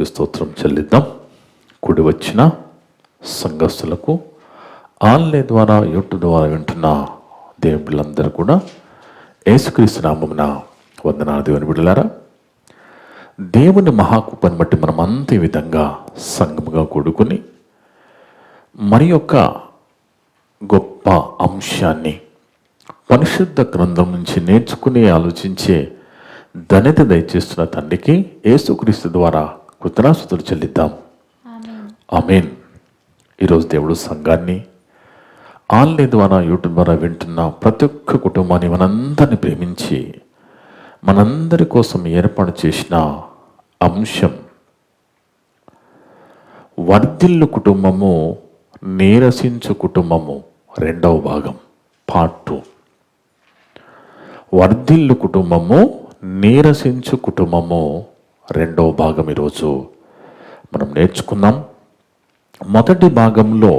దేవునికి స్తోత్రం చెల్లిద్దాం. కూడి వచ్చిన సంఘస్థులకు ఆన్లైన్ ద్వారా యూట్యూబ్ ద్వారా వింటున్న దేవుని బిడ్డలందరూ కూడా యేసుక్రీస్తు నామమున వందనాలు. దేవుని బిడ్డలారా, దేవుని మహాకృపను బట్టి మనం అంత ఈ విధంగా సంఘముగా కూడుకుని మరి యొక్క గొప్ప అంశాన్ని పరిశుద్ధ గ్రంథం నుంచి నేర్చుకుని ఆలోచించే ధన్యత దయచేస్తున్న తండ్రికి యేసుక్రీస్తు ద్వారా కృతజ్ఞతాస్తుతులు చెల్లిద్దాం. ఆమేన్. ఈరోజు దేవుడు సంఘాన్ని ఆన్లైన్ ద్వారా యూట్యూబ్ ద్వారా వింటున్న ప్రతి ఒక్క కుటుంబాన్ని మనందరిని ప్రేమించి మనందరి కోసం ఏర్పాటు చేసిన అంశం వర్ధిల్లు కుటుంబము నీరసించు కుటుంబము, రెండవ భాగం, పార్ట్ 2. వర్ధిల్లు కుటుంబము నీరసించు కుటుంబము, రెండవ భాగం ఈరోజు మనం నేర్చుకున్నాం. మొదటి భాగంలో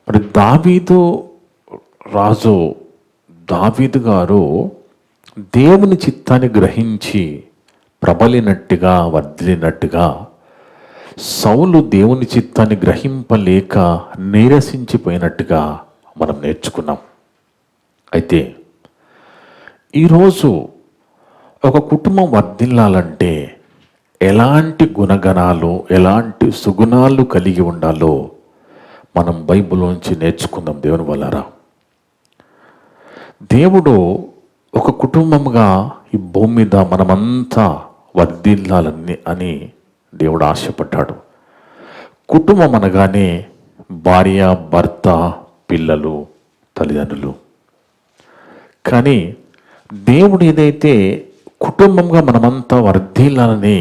మరి దావీదు గారు దేవుని చిత్తాన్ని గ్రహించి ప్రబలినట్టుగా వర్ధిల్లినట్టుగా సౌలు దేవుని చిత్తాన్ని గ్రహింపలేక నీరసించిపోయినట్టుగా మనం నేర్చుకున్నాం. అయితే ఈరోజు ఒక కుటుంబం వర్ధిల్లాలంటే ఎలాంటి గుణగణాలు, ఎలాంటి సుగుణాలు కలిగి ఉండాలో మనం బైబిల్లోంచి నేర్చుకుందాం. దేవుని వల్లరా, దేవుడు ఒక కుటుంబంగా ఈ భూమి మీద మనమంతా వర్ధిల్లాలని అని దేవుడు ఆశపడ్డాడు. కుటుంబం అనగానే భార్య, భర్త, పిల్లలు, తల్లిదండ్రులు. కానీ దేవుడు ఏదైతే కుటుంబంగా మనమంతా వర్ధిల్లాలని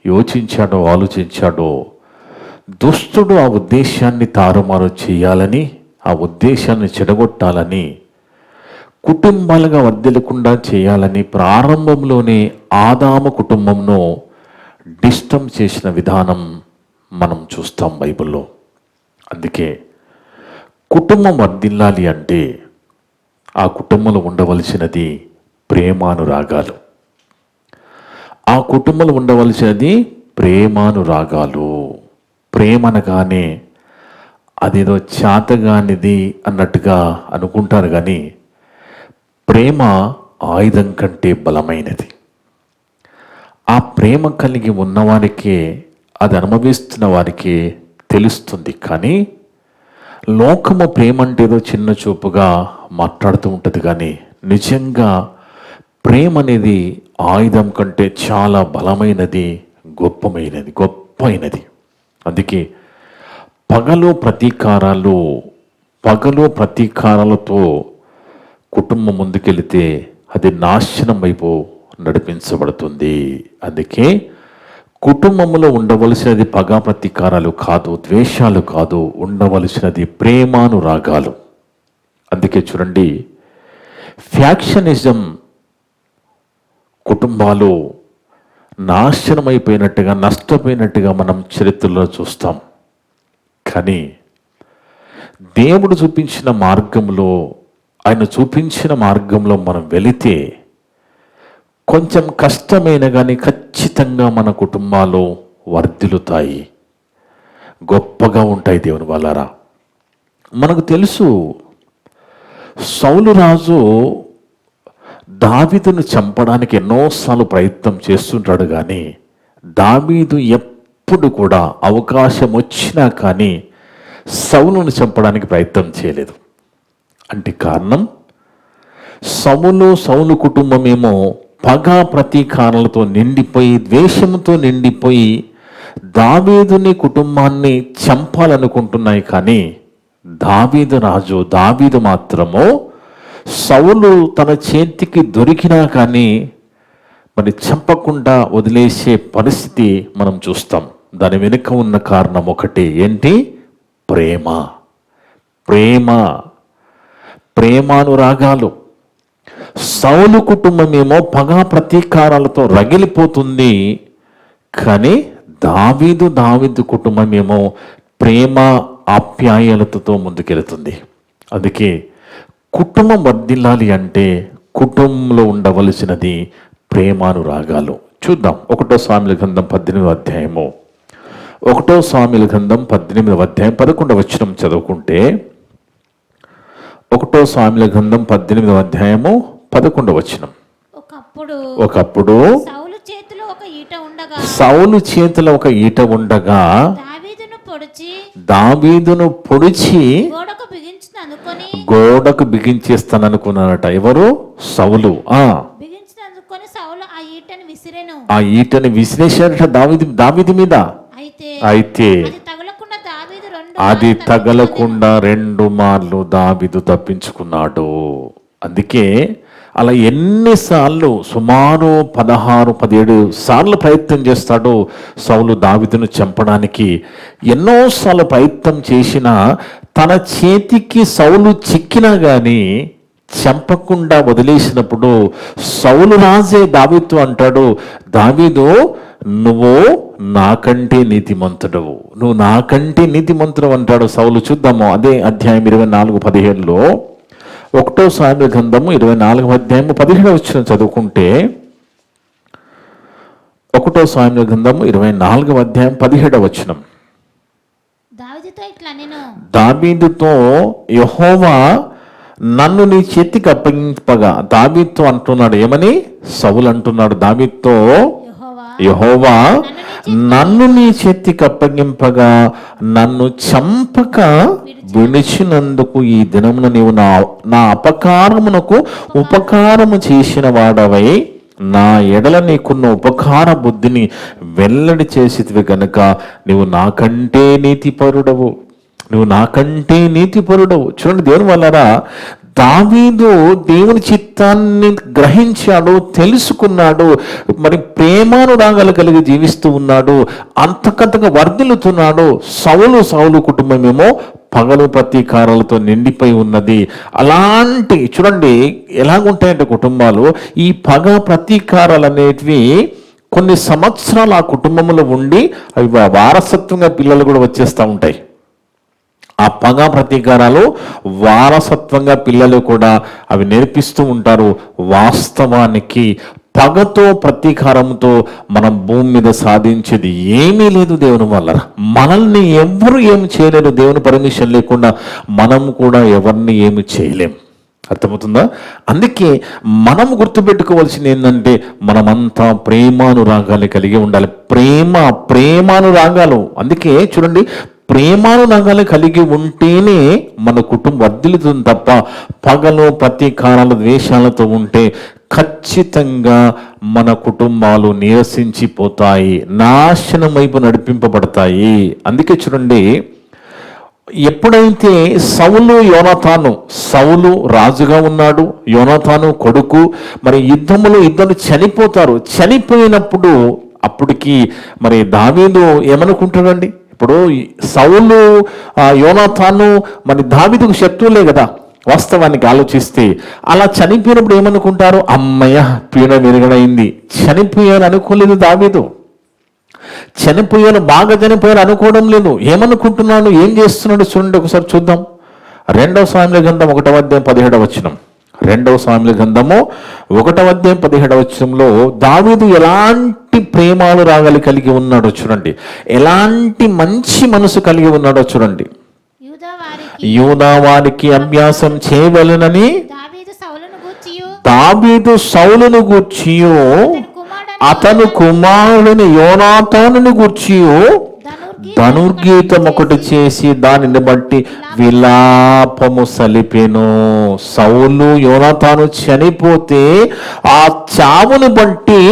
యోచించాడో, ఆలోచించాడో, దుష్టుడు ఆ ఉద్దేశాన్ని తారుమారు చేయాలని, ఆ ఉద్దేశాన్ని చెడగొట్టాలని, కుటుంబాలుగా వర్ధిల్లకుండా చేయాలని ప్రారంభంలోనే ఆదాము కుటుంబంను డిస్టర్బ్ చేసిన విధానం మనం చూస్తాం బైబిల్లో. అందుకే కుటుంబం వర్ధిల్లాలి అంటే ఆ కుటుంబంలో ఉండవలసినది ప్రేమానురాగాలు. ఆ కుటుంబంలో ఉండవలసినది ప్రేమానురాగాలు. ప్రేమనగానే అదేదో చేతగానిది అన్నట్టుగా అనుకుంటారు, కానీ ప్రేమ ఆయుధం కంటే బలమైనది. ఆ ప్రేమ కలిగి ఉన్నవారికే, అది అనుభవిస్తున్న వారికి తెలుస్తుంది. కానీ లోకము ప్రేమ అంటే ఏదో చిన్న చూపుగా మాట్లాడుతూ ఉంటుంది, కానీ నిజంగా ప్రేమ అనేది ఆయుధం కంటే చాలా బలమైనది, గొప్పైనది. అందుకే పగలు ప్రతీకారాలతో కుటుంబం ముందుకెళితే అది నాశనం వైపు నడిపించబడుతుంది. అందుకే కుటుంబంలో ఉండవలసినది పగ ప్రతీకారాలు కాదు, ద్వేషాలు కాదు, ఉండవలసినది ప్రేమానురాగాలు. అందుకే చూడండి, ఫ్యాక్షనిజం కుటుంబాలు నాశనమైపోయినట్టుగా, నష్టపోయినట్టుగా మనం చరిత్రలో చూస్తాం. కానీ దేవుడు చూపించిన మార్గంలో, ఆయన చూపించిన మార్గంలో మనం వెళితే కొంచెం కష్టమైన కానీ ఖచ్చితంగా మన కుటుంబాలు వర్ధిల్లుతాయి, గొప్పగా ఉంటాయి. దేవుని వల్లరా, మనకు తెలుసు సౌలు రాజు దావీదును చంపడానికి ఎన్నోసార్లు ప్రయత్నం చేస్తుంటాడు, కానీ దావీదు ఎప్పుడు కూడా అవకాశం వచ్చినా కానీ సౌలును చంపడానికి ప్రయత్నం చేయలేదు. అంటే కారణం, సౌలు కుటుంబమేమో పగ ప్రతీకారాలతో నిండిపోయి, ద్వేషంతో నిండిపోయి దావీదుని కుటుంబాన్ని చంపాలనుకుంటున్నాయి. కానీ దావీదు మాత్రము సౌలు తన చేతికి దొరికినా కానీ మరి చంపకుండా వదిలేసే పరిస్థితి మనం చూస్తాం. దాని వెనుక ఉన్న కారణం ఒకటి, ఏంటి? ప్రేమానురాగాలు. సౌలు కుటుంబమేమో పగా ప్రతీకారాలతో రగిలిపోతుంది, కానీ దావీదు కుటుంబమేమో ప్రేమ ఆప్యాయతతో ముందుకెళ్తుంది. అందుకే కుటుంబం వర్ధిల్లాలి అంటే కుటుంబంలో ఉండవలసినది ప్రేమానురాగాలు. చూద్దాం. 1 సాముయేలు గ్రంథం 18వ అధ్యాయము, 1 సాముయేలు గ్రంథం 18వ అధ్యాయం 11వ వచనం చదువుకుంటే, 1 సాముయేలు గ్రంథం 18వ అధ్యాయము 11వ వచనం. ఒకప్పుడు సౌలు చేతిలో ఒక ఈట ఉండగా దావీదును పొడిచి గోడకు బిగించేస్తాననుకున్నారట. ఎవరు? సౌలు. ఆ ఈటని విసిరేశారట దావీదు మీద. అయితే అది తగలకుండా 2 మార్లు దావీదు తప్పించుకున్నాడు. అందుకే అలా ఎన్నిసార్లు, సుమారు 16-17 సార్లు ప్రయత్నం చేస్తాడు సౌలు దావీదును చంపడానికి. ఎన్నోసార్లు ప్రయత్నం చేసినా తన చేతికి సౌలు చిక్కినా కానీ చంపకుండా వదిలేసినప్పుడు సౌలు రాజే దావీదుతో అంటాడు, దావీదు నువ్వు నాకంటే నీతిమంతుడవు, నువ్వు నాకంటే నీతిమంతుడు అంటాడు సౌలు. చూద్దాము అదే అధ్యాయం 24-17లో. 1 సాముయేలు గ్రంథము 24వ అధ్యాయము 17వ వచనం చదువుకుంటే, 1 సాముయేలు గ్రంథము 24వ అధ్యాయం 17వ వచనం. దావీదుతో యెహోవా నన్ను నీ చేతికి అప్పగింపగా, దావీదుతో అంటున్నాడు. ఏమని? సౌలు అంటున్నాడు దావీదుతో, యెహోవా నన్ను నీ చేతికి అప్పగింపగా నన్ను చంపక విడిచినందుకు ఈ దినమున నీవు నా అపకారమునకు ఉపకారము చేసిన వాడవై నా ఎడల నీకున్న ఉపకార బుద్ధిని వెల్లడి చేసితివి గనుక నీవు నాకంటే నీతిపరుడవు, నువ్వు నాకంటే నీతిపరుడవు. చూడండి దేవుని వల్లరా, దావీదు దేవుని చిత్తాన్ని గ్రహించాడు, తెలుసుకున్నాడు, మరి ప్రేమానురాగాలు కలిగి జీవిస్తూ ఉన్నాడు, అంతకంతగా వర్ధిల్లుతున్నాడు. సౌలు కుటుంబమేమో పగలు ప్రతీకారాలతో నిండిపోయి ఉన్నది. అలాంటి చూడండి ఎలాగుంటాయంటే కుటుంబాలు, ఈ పగ ప్రతీకారాలు అనేటివి కొన్ని సంవత్సరాలు ఆ కుటుంబంలో ఉండి అవి వారసత్వంగా పిల్లలు కూడా వచ్చేస్తూ ఉంటాయి. ఆ పగ ప్రతీకారాలు వారసత్వంగా పిల్లలు కూడా అవి నేర్పిస్తూ ఉంటారు. వాస్తవానికి పగతో ప్రతీకారంతో మనం భూమి మీద సాధించేది ఏమీ లేదు దేవుని వల్ల. మనల్ని ఎవరు ఏమి చేయలేరు. దేవుని పర్మిషన్ లేకుండా మనం కూడా ఎవరిని ఏమి చేయలేం. అర్థమవుతుందా? అందుకే మనం గుర్తుపెట్టుకోవాల్సింది ఏంటంటే, మనమంతా ప్రేమానురాగాలు కలిగి ఉండాలి. ప్రేమానురాగాలు. అందుకే చూడండి, ప్రేమానురాగాలు కలిగి ఉంటేనే మన కుటుంబం వర్ధిల్లుతుంది తప్ప పగలు ప్రతీకారాలు ద్వేషాలతో ఉంటే ఖచ్చితంగా మన కుటుంబాలు నీరసించిపోతాయి, నాశనం వైపు నడిపింపబడతాయి. అందుకే చూడండి, ఎప్పుడైతే సౌలు రాజుగా ఉన్నాడు, యోనాతాను కొడుకు, మరి ఇద్దరు చనిపోతారు. చనిపోయినప్పుడు అప్పటికి మరి దావీదు ఏమనుకుంటాడండి? ఇప్పుడు సౌలు యోనాతాను మరి దావీదుకు శత్రువులే కదా వాస్తవానికి ఆలోచిస్తే. అలా చనిపోయినప్పుడు ఏమనుకుంటారు? అమ్మయ్య పీడ విరగడైంది. చనిపోయాను అనుకోలేదు దావీదు. బాగా చనిపోయాను అనుకోవడం లేదు. ఏమనుకుంటున్నాడు, ఏం చేస్తున్నాడు చూడండి, ఒకసారి చూద్దాం. 2 సాముయేలు గ్రంథం 1వ అధ్యాయం 17వ వచనం. 2 సాముయేలు గ్రంథము 1వ అధ్యాయం 17వ వచనంలో దావీదు ఎలాంటి ప్రేమానురాగాలు కలిగి ఉన్నాడో చూడండి, ఎలాంటి మంచి మనసు కలిగి ఉన్నాడో చూడండి. యూదా వారికి అభ్యాసం చేయవలెనని దావీదు సౌలును గూర్చియు అతను కుమారుని యోనాతానుని గూర్చియు ధనుర్గీతం ఒకటి చేసి దానిని బట్టి విలాపము సలిపెను. సౌలు యోనాతాను చనిపోతే ఆ చావును బట్టి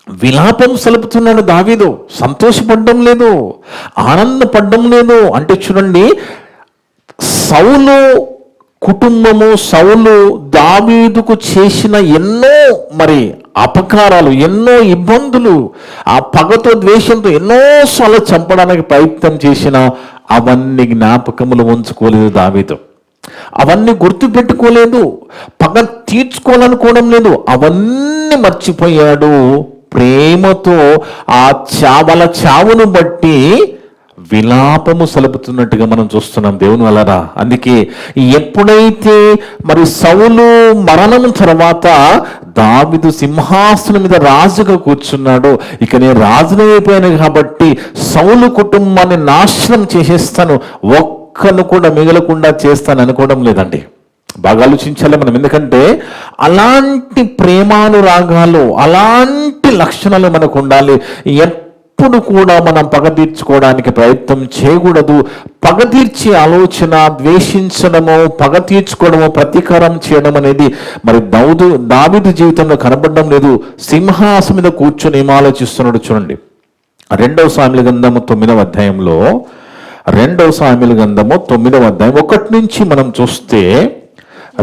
విలాపం సలుపుతున్నాడు దావీదు. సంతోషపడడం లేదు, ఆనందపడడం లేదు. అంటే చూడండి, సౌలు కుటుంబము, సౌలు దావీదుకు చేసిన ఎన్నో మరి అపకారాలు, ఎన్నో ఇబ్బందులు, ఆ పగతో ద్వేషంతో ఎన్నోసార్లు చంపడానికి ప్రయత్నం చేసిన అవన్నీ జ్ఞాపకములు ఉంచుకోలేదు దావీదు. అవన్నీ గుర్తు పెట్టుకోలేదు, పగ తీర్చుకోవాలనుకోవడం లేదు, అవన్నీ మర్చిపోయాడు. ప్రేమతో ఆ వాళ్ళ చావును బట్టి విలాపము సలుపుతున్నట్టుగా మనం చూస్తున్నాం దేవుని వలన. అందుకే ఎప్పుడైతే మరి సౌలు మరణం తర్వాత దావీదు సింహాసనం మీద రాజుగా కూర్చున్నాడో, ఇక నేను రాజుని అయిపోయాను కాబట్టి సౌలు కుటుంబాన్ని నాశనం చేసేస్తాను, ఒక్కను కూడా మిగలకుండా చేస్తాను అనుకోవడం లేదండి. బాగా ఆలోచించాలి మనం. ఎందుకంటే అలాంటి ప్రేమానురాగాలు, అలాంటి లక్షణాలు మనకు ఉండాలి. ఎప్పుడు కూడా మనం పగ తీర్చుకోవడానికి ప్రయత్నం చేయకూడదు. పగ తీర్చే ఆలోచన, ద్వేషించడము, పగ తీర్చుకోవడము, ప్రతీకారం చేయడం అనేది మరి దావీదు జీవితంలో కనబడడం లేదు. సింహాసనం మీద కూర్చొని ఏం ఆలోచిస్తున్నాడు చూడండి. 2 సాముయేలు గ్రంథము 9వ అధ్యాయంలో, 2 సాముయేలు గ్రంథము 9వ అధ్యాయం 1 నుంచి మనం చూస్తే,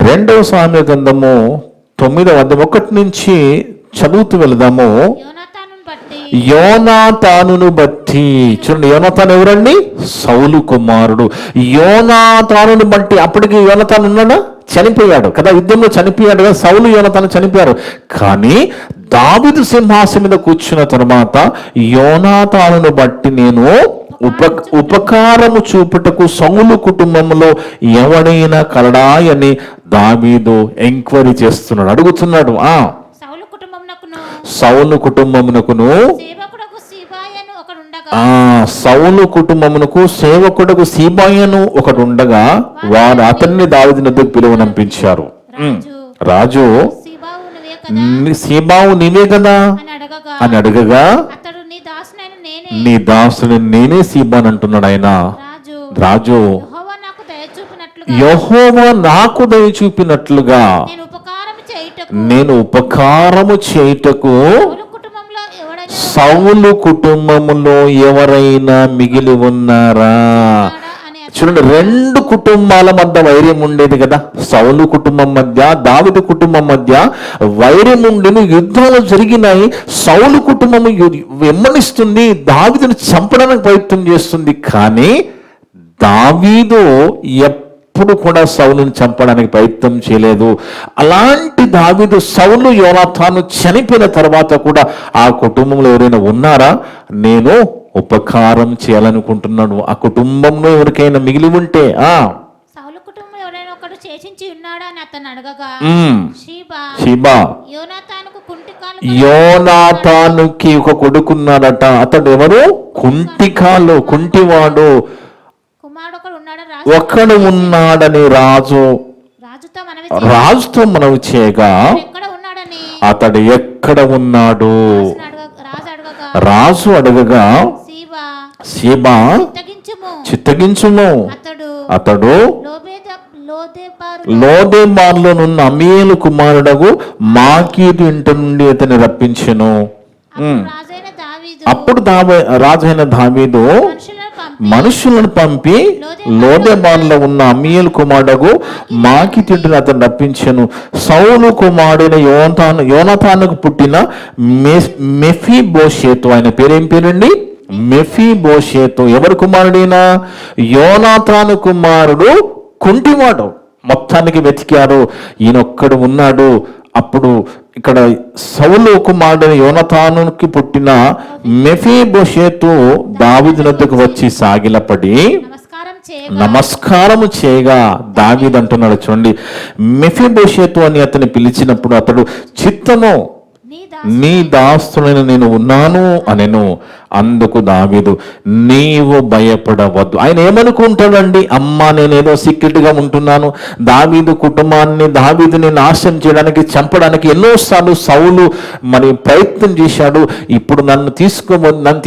2 సాముయేలు గ్రంథము 9వ అధ్యాయం 1 నుంచి చదువుతూ వెళదాము. యోనాతానును బట్టి చూడండి. యోనాతాను ఎవరండి? సౌలు కుమారుడు. యోనాతానును బట్టి, అప్పటికి యోనాతాను ఉన్నాడా? చనిపోయాడు కదా, యుద్ధంలో చనిపోయాడు కదా. సౌలు యోనాతాను చనిపోయారు. కానీ దావీదు సింహాసనం మీద కూర్చున్న తర్వాత యోనాతానును బట్టి నేను ఉపకారము చూపుటకు సౌలు కుటుంబంలో ఎవడైనా కలడాయని దావీదు ఎంక్వైరీ చేస్తున్నాడు, అడుగుతున్నాడు. సౌలు కుటుంబమునకును సౌలు కుటుంబమునకు సేవకుడుకు సీబాయను ఒకడు ఉండగా వారు అతన్ని దావీదు వద్దకు పిలువనంపించారు. రాజు సీబావు నీవే కదా అని అడగగా, నీ దాసుని నేనే సీబాన్ అంటున్నాడు ఆయన. రాజు యెహోవా నాకు దయ చూపినట్లుగా నేను ఉపకారము చేయుటకు సౌలు కుటుంబములో ఎవరైనా మిగిలి ఉన్నారా? చూడండి, 2 కుటుంబాల మధ్య వైర్యం ఉండేది కదా. సౌలు కుటుంబం మధ్య, దావీదు కుటుంబం మధ్య వైర్యం ఉండేది. యుద్ధాలు జరిగినాయి. సౌలు కుటుంబము వెంబడిస్తుంది, దావీదును చంపడానికి ప్రయత్నం చేస్తుంది. కానీ దావీదు ఎప్పుడు కూడా సౌలుని చంపడానికి ప్రయత్నం చేయలేదు. అలాంటి దావీదు సౌలు యోనాతాను చనిపోయిన తర్వాత కూడా ఆ కుటుంబంలో ఎవరైనా ఉన్నారా? నేను ఉపకారం చేయాలనుకుంటున్నాను. ఆ కుటుంబంలో ఎవరికైనా మిగిలి ఉంటే సౌలు కుటుంబంలో ఎవరైనా ఒకడు చేసించి ఉన్నాడా అని అతను అడగగా, షీబా యోనాతానుకి ఒక కొడుకున్నాడట. అతడు ఎవరు? కుంటివాడు ఒకడు ఉన్నాడని రాజుతో మనవి చేయగా, అతడు ఎక్కడ ఉన్నాడు? రాజు అడగగా, సీబా చిత్తగించుము, అతడు లోదెబారులో నున్న అమీయేలు కుమారుడగు మాకీదు ఇంటి నుండి అతన్ని రప్పించెను. అప్పుడు రాజైన దావీదు మనుషులను పంపి లోదెబారులో ఉన్న అమీయేలు కుమారుడగు మాకీదు ఇంటిని అతను రప్పించెను. సౌలు కుమారుడైన యోనాతానుకు పుట్టిన మెఫీబోషెతు, ఆయన పేరేం పేరండి? మెఫీబోషెతు. ఎవరి కుమారుడైనా? యోనాతాను కుమారుడు, కుంటివాడు. మొత్తానికి వెతికారు, ఈయనొక్కడు ఉన్నాడు. అప్పుడు ఇక్కడ సౌలు కుమారుడైన యోనాతానుకి పుట్టిన మెఫీబోషెతు దావీదు వద్దకు వచ్చి సాగిలపడి నమస్కారము చేయగా, దావీదు అంటున్నాడు చూడండి, మెఫీబోషెతు అని అతన్ని పిలిచినప్పుడు అతడు చిత్తము నీ దాసుడైన నేను ఉన్నాను అనెను. అందుకు దావీదు, నీవు భయపడవద్దు. ఆయన ఏమనుకుంటాడండి? అమ్మా, నేనేదో సీక్రెట్ గా ఉంటున్నాను, దావీదు కుటుంబాన్ని, దావీదుని నాశనం చేయడానికి, చంపడానికి ఎన్నోసార్లు సౌలు మరి ప్రయత్నం చేశాడు. ఇప్పుడు నన్ను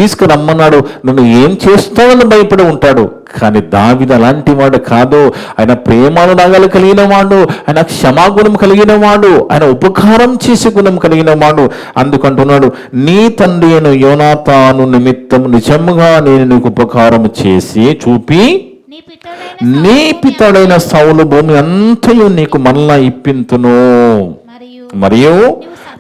తీసుకురమ్మన్నాడు, నన్ను ఏం చేస్తావని భయపడి ఉంటాడు. కానీ దావీదు అలాంటి వాడు కాదు. ఆయన ప్రేమానురాగాలు కలిగిన వాడు, ఆయన క్షమాగుణం కలిగిన వాడు, ఆయన ఉపకారం చేసే గుణం కలిగిన వాడు. అందుకంటున్నాడు, నీ తండ్రి అయిన యోనాతాను నిమిత్తం నిజముగా నేను నీకు ఉపకారం చేసి చూపి నీ పితడైన సౌలు భూమి అంతయు నీకు మరలా ఇప్పింతును, మరియు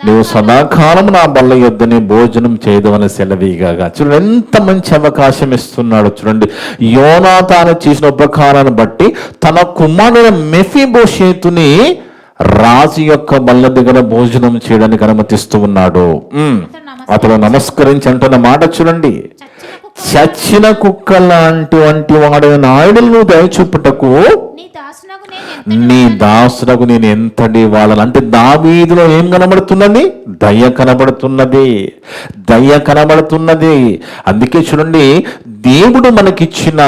నువ్వు సదాకాలం నా బల్ల యొద్దనే భోజనం చేయదవని సెలవీగా. చూడండి ఎంత మంచి అవకాశం ఇస్తున్నాడు. చూడండి, యోనాతాను చేసిన ఉపకారాన్ని బట్టి తన కుమారుడు మెఫీబోషెతుని రాజు యొక్క బల్ల దగ్గర భోజనం చేయడానికి అనుమతిస్తూ ఉన్నాడు. అతను నమస్కరించి అంటున్న మాట చూడండి, చచ్చిన కుక్క లాంటి వాడైన ఆయుడులను దయచూపుటకు నీ దాసునకు నేను నీ దాసులకు నేను ఎంతటి వాళ్ళని. అంటే దావీదులో ఏం కనబడుతున్నది? దయ కనబడుతున్నది, దయ కనబడుతున్నది. అందుకే చూడండి, దేవుడు మనకిచ్చిన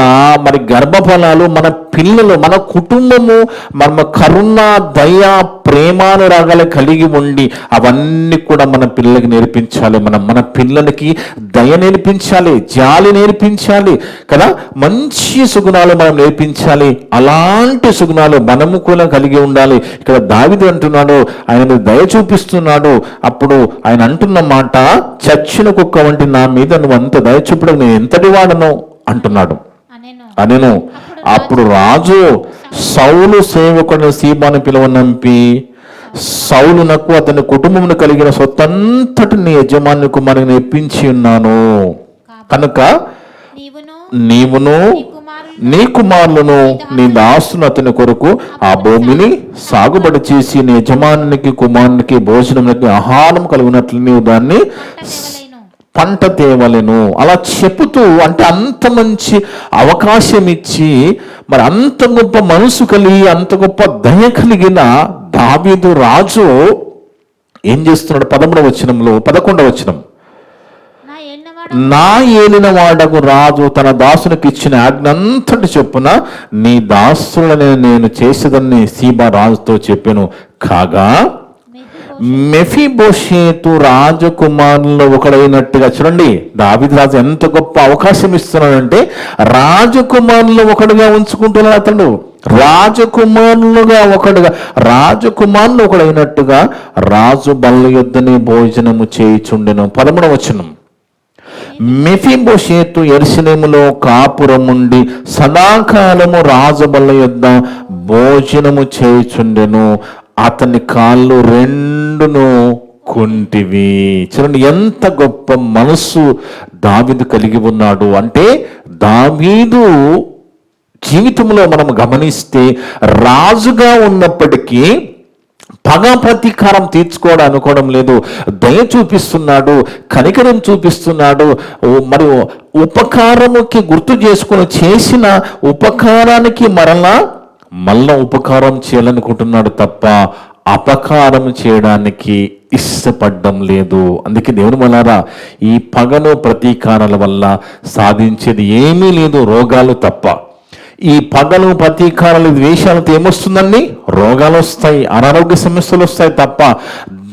మరి గర్భఫలాలు, మన పిల్లలు, మన కుటుంబము, మన కరుణ, దయ, ప్రేమానురాగాలు కలిగి ఉండి అవన్నీ కూడా మన పిల్లలకి నేర్పించాలి. మన పిల్లలకి దయ నేర్పించాలి, జాలి నేర్పించాలి కదా. మంచి సుగుణాలు మనం నేర్పించాలి. అలాంటి సుగుణాలు మనము కూడా కలిగి ఉండాలి. ఇక్కడ దావీదు అంటున్నాడు, ఆయన దయ చూపిస్తున్నాడు. అప్పుడు ఆయన అంటున్న మాట, చచ్చిన కుక్క వంటి నా మీద నువ్వు అంత దయ చూపడం నేను ఎంతటి వాడను అంటున్నాడు అనెను. అప్పుడు రాజు సౌలు సేవకుడు సీబాను పిలువనంపి, సౌలునకు అతని కుటుంబమును కలిగిన సొత్తంతటిని యజమాని కుమారుని ఇప్పించి ఉన్నాను కనుక నీవును నీ కుమారులను నీ దాసును అతని కొరకు ఆ భూమిని సాగుబడి చేసి నీ యజమానికి కుమారునికి భోజనమునికి ఆహారం కలుగునట్లు నీవు దాన్ని పంట తేవలెను. అలా చెబుతూ, అంటే అంత మంచి అవకాశం ఇచ్చి, మరి అంత గొప్ప మనసు కలిగి, అంత గొప్ప దయ కలిగిన దావీదు రాజు ఏం చేస్తున్నాడు? 11వ వచనంలో 11వ వచనం, నా ఏలిన వాడకు రాజు తన దాసునికి ఇచ్చిన ఆజ్ఞంతటి చొప్పున నీ దాసులని నేను చేసేదని సీబా రాజుతో చెప్పాను. కాగా మెఫీబోషేతు రాజకుమారుల్లో ఒకడైనట్టుగా, చూడండి దావీదు రాజు ఎంత గొప్ప అవకాశం ఇస్తున్నాడంటే రాజకుమారుల్లో ఒకడుగా ఉంచుకుంటున్నాడు. అతడు రాజకుమారులు ఒకడైనట్టుగా రాజు బల్ల యొద్దనే భోజనము చేయుచుండెను. 13వ వచనం, మెఫీబోషేతు యెరూషలేములో కాపురముండి సదాకాలము రాజు బల్ల యొద్ద భోజనము చేయుచుండెను. అతని కాళ్ళు రెండును కుంటివి. చూడండి ఎంత గొప్ప మనస్సు దావీదు కలిగి ఉన్నాడు. అంటే దావీదు జీవితంలో మనం గమనిస్తే రాజుగా ఉన్నప్పటికీ పగ ప్రతీకారం తీర్చుకోవడం అనుకోవడం లేదు. దయ చూపిస్తున్నాడు, కనికరం చూపిస్తున్నాడు. మరియు ఉపకారముకి గుర్తు చేసుకుని చేసిన ఉపకారానికి మళ్ళా ఉపకారం చేయాలనుకుంటున్నాడు తప్ప అపకారం చేయడానికి ఇష్టపడడం లేదు. అందుకే దేవుని వల్లారా, ఈ పగను ప్రతీకారాల వల్ల సాధించేది ఏమీ లేదు, రోగాలు తప్ప. ఈ పగలు ప్రతీకారాలు ద్వేషాలతో ఏమొస్తుందండి? రోగాలు వస్తాయి, అనారోగ్య సమస్యలు వస్తాయి తప్ప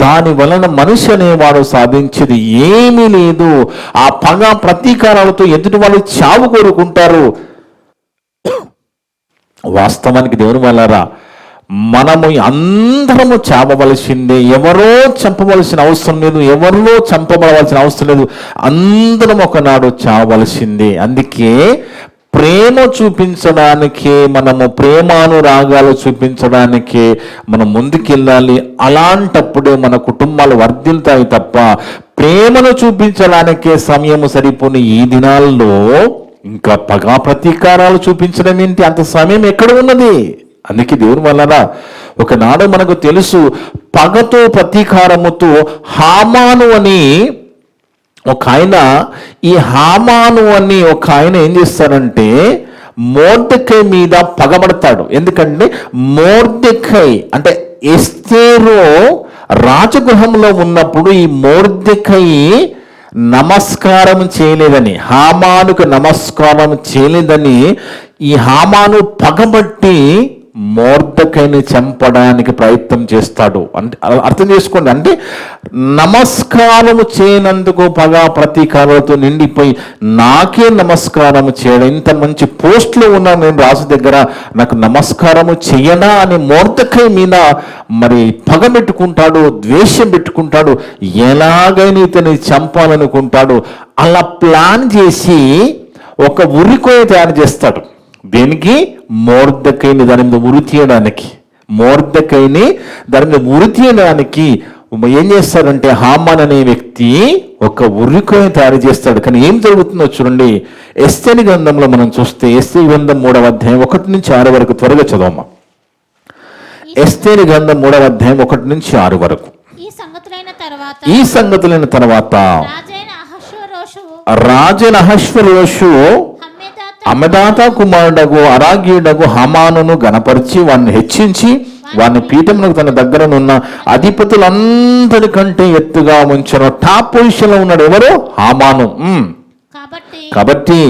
దాని వలన మనిషి అనేవాడు సాధించేది ఏమీ లేదు. ఆ పగ ప్రతీకారాలతో ఎదుటి వాళ్ళు చావు కోరుకుంటారు. వాస్తవానికి దేవుని వల్లారా, మనము అందరము చావవలసిందే. ఎవరో చంపవలసిన అవసరం లేదు, ఎవరిలో చంపబడవలసిన అవసరం లేదు. అందరం ఒకనాడు చావవలసిందే. అందుకే ప్రేమ చూపించడానికే, మనము ప్రేమానురాగాలు చూపించడానికే మనం ముందుకెళ్ళాలి. అలాంటప్పుడే మన కుటుంబాలు వర్ధిల్తాయి తప్ప ప్రేమను చూపించడానికే సమయం సరిపోని ఈ దినాల్లో ఇంకా పగా ప్రతీకారాలు చూపించడం ఏంటి? అంత సమయం ఎక్కడ ఉన్నది? అందుకే దేవుని వలన ఒకనాడు మనకు తెలుసు, పగతో ప్రతీకారముతో హామాను అని ఒక ఆయన, ఈ హామాను అని ఒక ఆయన ఏం చేస్తారంటే మొర్దెకై మీద పగబడతాడు. ఎందుకంటే మొర్దెకై అంటే ఎస్తేరు రాజగృహంలో ఉన్నప్పుడు ఈ మొర్దెకై నమస్కారం చేయలేదని, హామానుకు నమస్కారం చేయలేదని ఈ హామాను పగబట్టి మొర్దెకైని చంపడానికి ప్రయత్నం చేస్తాడు. అంటే అర్థం చేసుకోండి, అంటే నమస్కారం చేయనందుకు పగ ప్రతీకారాలతో నిండిపోయి నాకే నమస్కారం చేయడం, ఇంత మంచి పోస్ట్లో ఉన్నా నేను రాజు దగ్గర, నాకు నమస్కారము చెయ్యనా అని మొర్దెకై మీద మరి పగ పెట్టుకుంటాడు, ద్వేషం పెట్టుకుంటాడు, ఎలాగైనా ఇతని చంపాలనుకుంటాడు. అలా ప్లాన్ చేసి ఒక ఉరికోయ తయారు చేస్తాడు. దేనికి? మొర్దెకైని దాని మీద ఉరి తీయడానికి. మొర్దెకైని దాని మీద ఉరి తీయడానికి ఏం చేస్తాడంటే హామాన్ అనే వ్యక్తి ఒక ఉరికోయ తయారు చేస్తాడు. కానీ ఏం జరుగుతుందో చూడండి, ఎస్తేరు గ్రంథంలో మనం చూస్తే, ఎస్తేరు గ్రంథం 3వ అధ్యాయం 1 నుంచి 6 వరకు త్వరగా చదవమ్మా. ఎస్తేరు గ్రంథం 3వ అధ్యాయం 1 నుంచి 6 వరకు. ఈ సంగతులైన తర్వాత రాజైన అహష్వేరోషు అమ్మదాత కుమారుడగు అరాగీయుడగు హామానును గణపరిచి వాడిని హెచ్చించి వాని పీఠమునకు తన దగ్గరనున్న అధిపతులందరికంటే ఎత్తుగా ఉంచిన టాప్ పొజిషన్ లో ఉన్నాడు. ఎవరు? హామాను. కాబట్టి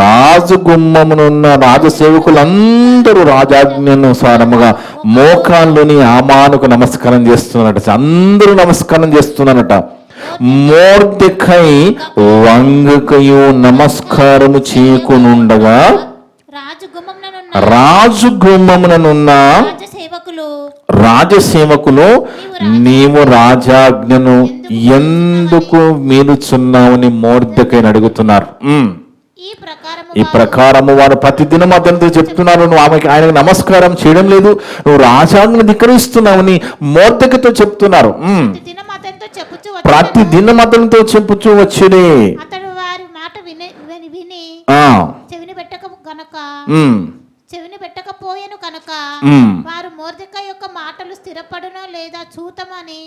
రాజగుమ్మమునున్న రాజసేవకులందరూ రాజాజ్ఞానుసారముగా మోకాళ్ళుని హామానుకు నమస్కారం చేస్తున్నారట. అందరూ నమస్కారం చేస్తున్నారట. మొర్దెకై వంగకయు నమస్కారము చేయకునుండగా రాజగుమ్మముననున్న రాజసేవకులు నీవు రాజాజ్ఞను ఎందుకు మీరుచున్నావని మొర్దెకైని అడుగుతున్నారు. ఈ ప్రకారము వారు ప్రతిదినం అతనితో చెప్తున్నారు, నువ్వు ఆయనకు నమస్కారం చేయడం లేదు, నువ్వు రాజాజ్ఞను ధిక్కరిస్తున్నావని మొర్దెకైతో చెప్తున్నారు. ప్రతిదినం అతనితో చెప్పుచూ వచ్చినే అతడు వారి మాట విని చెవిని పెట్టకపోయేను కనుక వారు మొర్దెకై యొక్క మాటలు స్థిరపడునో లేదా చూతమని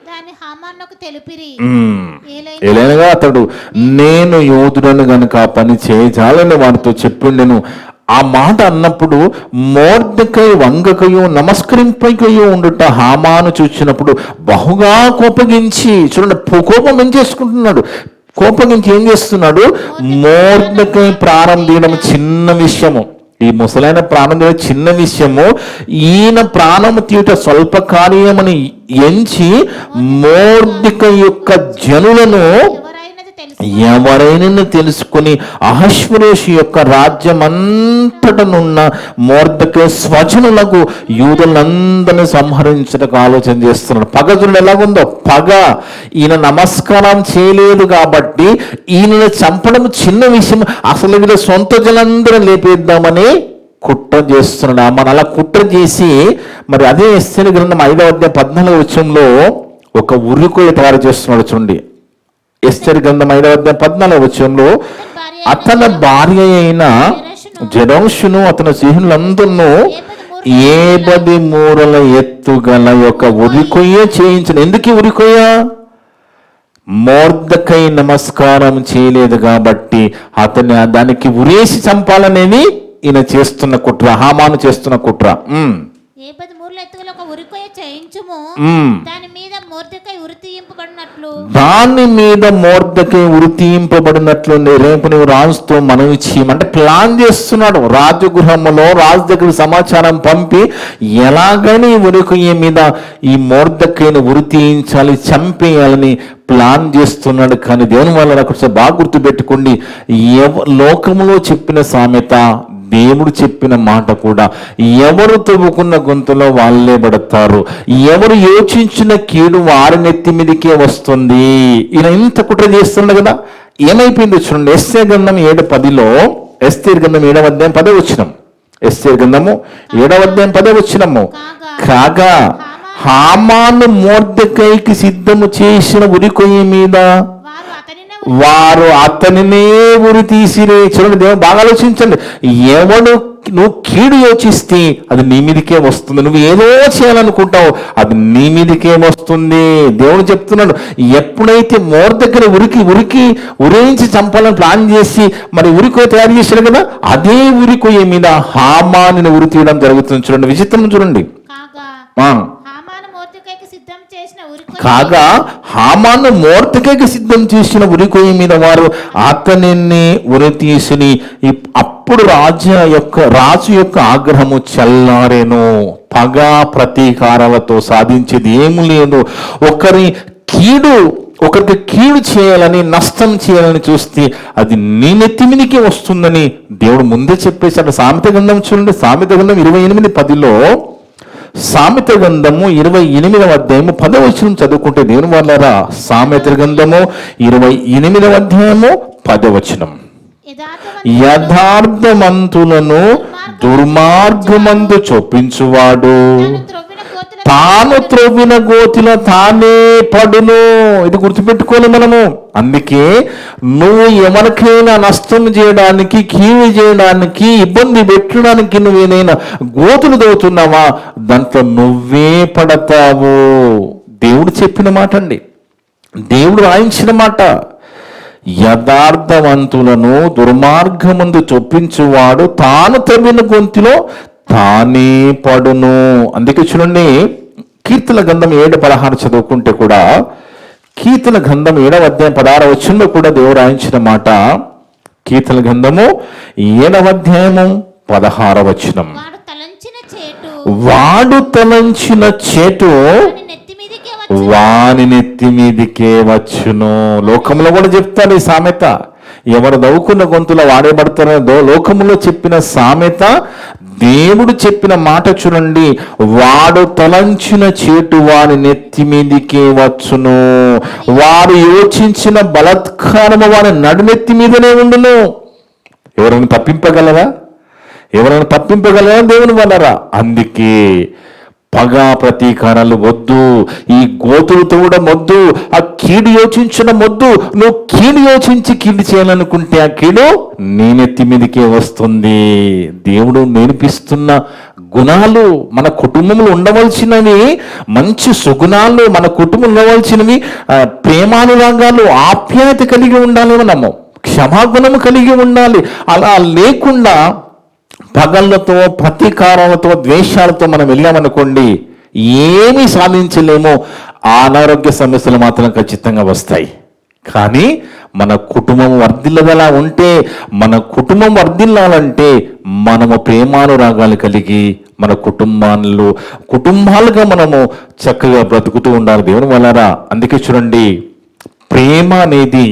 దాని హామానుకు తెలిపిరి. ఏలైనగా అతడు నేను యోధుడను గనుక పని చేయజాలని వారితో చెప్పిండెను. ఆ మాట అన్నప్పుడు మొర్దెకై వంగకయు నమస్కరింపకయు ఉండుట హామాను చూసినప్పుడు బహుగా కోపగించి, చూడండి కోపం ఏం చేసుకుంటున్నాడు, కోపగించి ఏం చేస్తున్నాడు? మొర్దెకై ప్రాణం తీయడం చిన్న విషయము, ఈ ముసలైన ప్రాణం తీయడం చిన్న విషయము, ఈయన ప్రాణము తీయట స్వల్ప కార్యమని ఎంచి మొర్దెకై యొక్క జనులను ఎవరైనా తెలుసుకుని అహష్వేరోషు యొక్క రాజ్యం అంతటనున్న మొర్దెకై స్వజనులకు యూదులందరినీ సంహరించడానికి ఆలోచన చేస్తున్నాడు. పగ చూడండి ఎలాగుందో, పగ. ఈయన నమస్కారం చేయలేదు కాబట్టి ఈయనను చంపడం చిన్న విషయం, అసలు వీళ్ళ సొంత జనందరూ లేపేద్దామని కుట్ర చేస్తున్నాడు. మన అలా కుట్ర చేసి మరి అదే ఎస్తేరు గ్రంథం 5వ అధ్యాయం 14వ వచనంలో ఒక ఉరికొయ్య తయారు చేస్తున్నాడు. చూడండి, ఎస్తేరు గ్రంథం 5వ అధ్యాయం 14వ వచనంలో అతని భార్య అయిన జెరషును అతని స్నేహితులందరూ 70 మూరల ఎత్తుగల ఒక ఉరికొయ్య చేయించిన. ఎందుకు ఉరికొయ్య? మొర్దెకై నమస్కారం చేయలేదు కాబట్టి అతన్ని దానికి ఉరేసి చంపాలనేది ఈయన చేస్తున్న కుట్ర, హామాను చేస్తున్న కుట్ర. 70 మూరల ఎత్తుగల ఒక ఉరికొయ్య చేయించుము, దాని మీద మొర్దెకై ఉరి తీయింపబడినట్లు రేపు నువ్వు రాజుతో మనవి చేయమంటే ప్లాన్ చేస్తున్నాడు. రాజగృహంలో రాజు దగ్గర సమాచారం పంపి ఎలాగైనా ఈ ఉరికొయ్య మీద ఈ మొర్దెకైని ఉరి తీయించాలి, చంపేయాలని ప్లాన్ చేస్తున్నాడు. కానీ దేవుని వల్ల అక్కడ బాగా గుర్తుపెట్టుకోండి, లోకంలో చెప్పిన సామెత, దేవుడు చెప్పిన మాట కూడా, ఎవరు తవ్వుకున్న గొంతులో వాళ్ళే పడతారు, ఎవరు యోచించిన కీడు వారి నెత్తి మీదకే వస్తుంది. ఈయన ఇంత కుట్ర చేస్తున్నాడు కదా. ఏమైపోయింది చూడండి, ఎస్తేరు గ్రంథం 7:10లో, ఎస్తేరు గ్రంథం 7వ అధ్యాయం 10వ వచనం, ఎస్తేరు గ్రంథము 7వ అధ్యాయం 10వ వచనము, కాగా హామాను మొర్దెకైకి సిద్ధము చేసిన ఉరికొయ్య మీద వారు అతనినే ఉరి తీసిరే. చూడండి, దేవుడు బాగా ఆలోచించండి. ఎవడు నువ్వు కీడు యోచిస్తే అది నీ మీదకే వస్తుంది. నువ్వు ఏదో చేయాలనుకుంటావు అది నీ మీదకే వస్తుంది. దేవుడు చెప్తున్నాడు, ఎప్పుడైతే మొర్దెకైని ఉరించి చంపాలని ప్లాన్ చేసి మరి ఉరికొయ్య తయారు చేశాడు కదా, అదే ఉరికొయ్య మీద హామానుని ఉరి తీయడం జరుగుతుంది. చూడండి, విచిత్రం చూడండి. కాగా హామాను మొర్దెకైకి సిద్ధం చేసిన ఉరికొయ్య మీద వారు అతనిని ఉరి తీసుని అప్పుడు రాజు యొక్క ఆగ్రహము చల్లారేను. పగ ప్రతీకారాలతో సాధించేది ఏమీ లేదు. ఒకరికి కీడు చేయాలని, నష్టం చేయాలని చూస్తే అది నీ నెత్తి మీదకే వస్తుందని దేవుడు ముందే చెప్పేశాడు. సామెత గ్రంథం చూడండి, సామెత గ్రంథం 28:10లో, సామెత గ్రంథము 28వ అధ్యాయము 10వ వచనం చదువుకుంటే దేవుని వాళ్ళారా, సామెత గ్రంథము 28వ అధ్యాయము 10వ వచనం, యథార్థవంతులను దుర్మార్గమందు చొప్పించువాడు తాను త్రవ్విన గోతిలో తానే పడును. ఇది గుర్తుపెట్టుకోవాలి మనము. అందుకే నువ్వు ఎవరికైనా నష్టం చేయడానికి, కీడు చేయడానికి, ఇబ్బంది పెట్టడానికి నువ్వేనైనా గోతులు దవ్వుతున్నావా, దాంట్లో నువ్వే పడతావు. దేవుడు చెప్పిన మాట అండి, దేవుడు రాయించిన మాట. యథార్థవంతులను దుర్మార్గమందు చొప్పించువాడు తాను తవ్విన గొంతులో తానే పడును. అందుకే చూడండి, కీర్తన గ్రంథం 7:16 చదువుకుంటే కూడా, కీర్తన గ్రంథం 7వ అధ్యాయం 16వ వచనంలో కూడా దేవుడు రాయించిన మాట. కీర్తన గ్రంథము 7వ అధ్యాయము 16వ వచనం. వాడు తలంచిన చేటు వాని నెత్తి మీదికే వచ్చును. లోకంలో కూడా చెప్తాడు ఈ సామెత. ఎవరు దవ్వుకున్న గొంతులో వాడేబడతారో లోకములో చెప్పిన సామెత, దేవుడు చెప్పిన మాట చూడండి. వాడు తలంచిన చేటు వాని నెత్తి మీదికే వచ్చును. వాడు యోచించిన బలాత్కారము వాని నడునెత్తి మీదనే ఉండును. ఎవరైనా తప్పింపగలరా? ఎవరైనా తప్పింపగలరా దేవుని వలరా? అందుకే పగ ప్రతీకారాలు వద్దు, ఈ గోతులతో కూడా వద్దు, ఆ కీడు యోచించిన వద్దు. నువ్వు కీడు యోచించి కీడు చేయాలనుకుంటే ఆ కీడు నీ నెత్తి మీదకే వస్తుంది. దేవుడు నేర్పిస్తున్న గుణాలు, మన కుటుంబంలో ఉండవలసినవి మంచి సుగుణాలు, మన కుటుంబంలో ఉండవలసినవి ప్రేమానురాగాలు, ఆప్యాయత కలిగి ఉండాలి, మనము క్షమాగుణము కలిగి ఉండాలి. అలా లేకుండా పగళ్ళతో, ప్రతీకారాలతో, ద్వేషాలతో మనం వెళ్ళామనుకోండి, ఏమీ సాధించలేము. అనారోగ్య సమస్యలు మాత్రం ఖచ్చితంగా వస్తాయి. కానీ మన కుటుంబం వర్ధిల్లదలా ఉంటే, మన కుటుంబం వర్ధిల్లాలంటే మనము ప్రేమానురాగాలు కలిగి మన కుటుంబాలుగా మనము చక్కగా బ్రతుకుతూ ఉండాలి దేవుని వలన. అందుకే చూడండి, ప్రేమ అనేది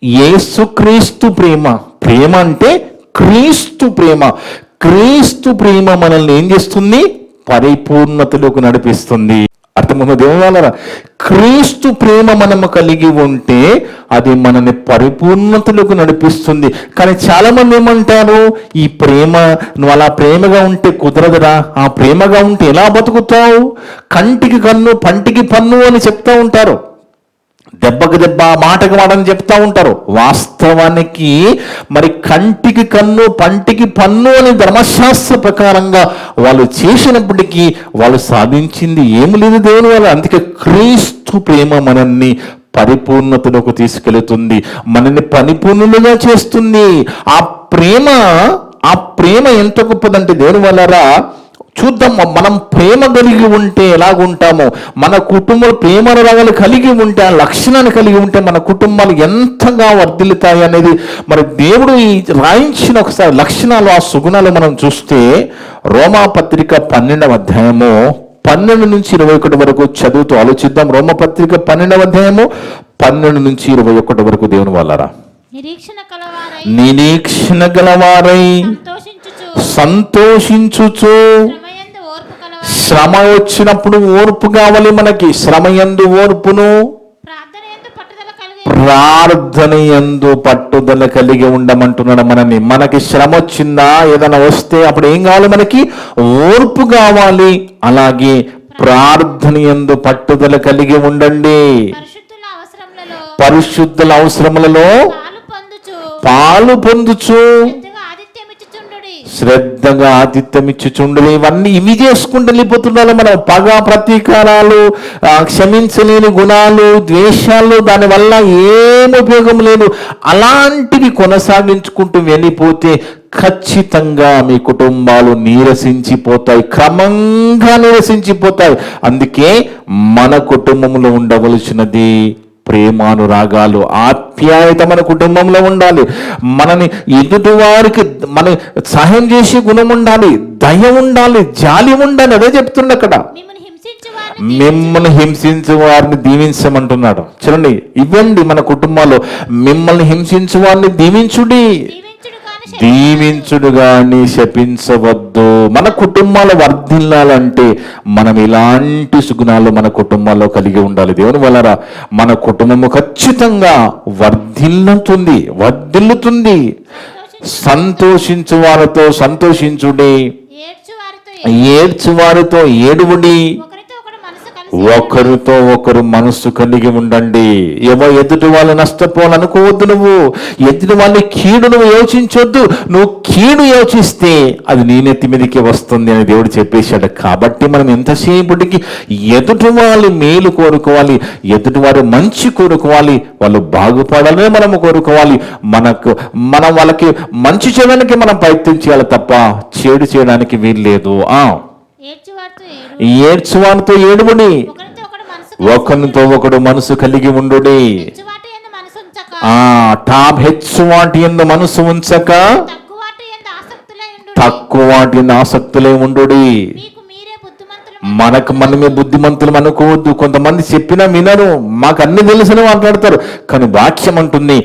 యేసుక్రీస్తు ప్రేమ. ప్రేమ అంటే క్రీస్తు ప్రేమ. క్రీస్తు ప్రేమ మనల్ని ఏం చేస్తుంది? పరిపూర్ణతలోకి నడిపిస్తుంది. అర్థమవుతుంది దేవుని వలన. క్రీస్తు ప్రేమ మనము కలిగి ఉంటే అది మనల్ని పరిపూర్ణతలోకి నడిపిస్తుంది. కానీ చాలా మంది ఏమంటారు, ఈ ప్రేమ నువ్వు అలా ప్రేమగా ఉంటే కుదరదురా, ఆ ప్రేమగా ఉంటే ఎలా బతుకుతావు, కంటికి కన్ను పంటికి పన్ను అని చెప్తా ఉంటారు. దెబ్బకి దెబ్బ, మాటకి మాట అని చెప్తా ఉంటారు. వాస్తవానికి మరి కంటికి కన్ను పంటికి పన్ను అని ధర్మశాస్త్ర ప్రకారంగా వాళ్ళు చేసినప్పటికీ వాళ్ళు సాధించింది ఏమి లేదు దేవుని వల్ల. అందుకే క్రీస్తు ప్రేమ మనల్ని పరిపూర్ణతలోకి తీసుకెళ్తుంది, మనల్ని పరిపూర్ణులుగా చేస్తుంది. ఆ ప్రేమ ఎంత గొప్పదంటే దేవుని వల్లరా, చూద్దాం. మనం ప్రేమ కలిగి ఉంటే ఎలాగుంటామో, మన కుటుంబంలో ప్రేమానురాగాలు కలిగి ఉంటే, ఆ లక్షణాన్ని కలిగి ఉంటే మన కుటుంబాలు ఎంతగా వర్ధిల్లుతాయి అనేది మరి దేవుడు ఈ రాయించిన ఒకసారి లక్షణాలు, ఆ సుగుణాలు మనం చూస్తే రోమాపత్రిక 12వ అధ్యాయము 12 నుంచి 21 వరకు చదువుతూ ఆలోచిద్దాం. రోమపత్రిక 12వ అధ్యాయము 12 నుంచి 21 వరకు దేవుని వాళ్ళరా. నిరీక్షణ గలవారై సంతోషించుచు. శ్రమ వచ్చినప్పుడు ఓర్పు కావాలి మనకి. శ్రమయందు ఓర్పును, ప్రార్థనయందు పట్టుదల కలిగి ఉండమంటున్నాడు మనని. మనకి శ్రమ వచ్చిందా, ఏదైనా వస్తే అప్పుడు ఏం కావాలి? మనకి ఓర్పు కావాలి. అలాగే ప్రార్థనయందు పట్టుదల కలిగి ఉండండి. పరిశుద్ధుల అవసరములలో పాలు పొందుచు శ్రద్ధగా ఆతిథ్యం ఇచ్చుచుండు. ఇవి చేసుకుంటూ వెళ్ళిపోతున్నారు మనం. పగ ప్రతీకారాలు, క్షమించలేని గుణాలు, ద్వేషాలు, దానివల్ల ఏం ఉపయోగం లేదు. అలాంటివి కొనసాగించుకుంటూ వెళ్ళిపోతే ఖచ్చితంగా మీ కుటుంబాలు నీరసించిపోతాయి, క్రమంగా నీరసించిపోతాయి. అందుకే మన కుటుంబంలో ఉండవలసినది ప్రేమానురాగాలు, ఆప్యాయత మన కుటుంబంలో ఉండాలి. మనని ఎదుటి వారికి మన సహాయం చేసే గుణం ఉండాలి, దయ ఉండాలి, జాలి ఉండాలి. అదే చెప్తుండే అక్కడ. మిమ్మల్ని హింసించే వారిని దీవించమంటున్నాడు. చూడండి, ఇవ్వండి మన కుటుంబాల్లో. మిమ్మల్ని హింసించే వారిని దీవించుడి, దీవించుడు గాని శపించవద్దు. మన కుటుంబాలు వర్ధిల్లాలంటే మనం ఇలాంటి సుగుణాలు మన కుటుంబాల్లో కలిగి ఉండాలి దేవుని వలన. మన కుటుంబము ఖచ్చితంగా వర్ధిల్లుతుంది. సంతోషించు వారితో సంతోషించుడి, ఏడ్చు వారితో ఏడువుడి, ఒకరితో ఒకరు మనసు కలిగి ఉండండి. ఏమో ఎదుటి వాళ్ళు నష్టపోవాలనుకోవద్దు, నువ్వు ఎదుటి వాళ్ళ కీడు నువ్వు యోచించొద్దు. నువ్వు కీడు యోచిస్తే అది నీ నెత్తి మీదకి వస్తుంది అని దేవుడు చెప్పేశాడు. కాబట్టి మనం ఎంతసేపటికి ఎదుటి వాళ్ళు మేలు కోరుకోవాలి, ఎదుటి వారు మంచి కోరుకోవాలి, వాళ్ళు బాగుపడాలని మనము కోరుకోవాలి. మనం వాళ్ళకి మంచి చేయడానికి మనం ప్రయత్నం చేయాలి తప్ప చెడు చేయడానికి వీల్లేదు. ఏడ్చువానితో ఏడుముడి, ఒకరితో ఒకడు మనసు కలిగి ఉండుడి. హెచ్చువాటి యందు మనసు ఉంచక తక్కువ వాటి యందు ఆసక్తులే ఉండుడి. మనమే బుద్ధిమంతులు అనుకోవద్దు. కొంతమంది చెప్పినా వినరు, మాకు అన్ని తెలుసని మాట్లాడతారు. కానీ వాక్యం అంటుంది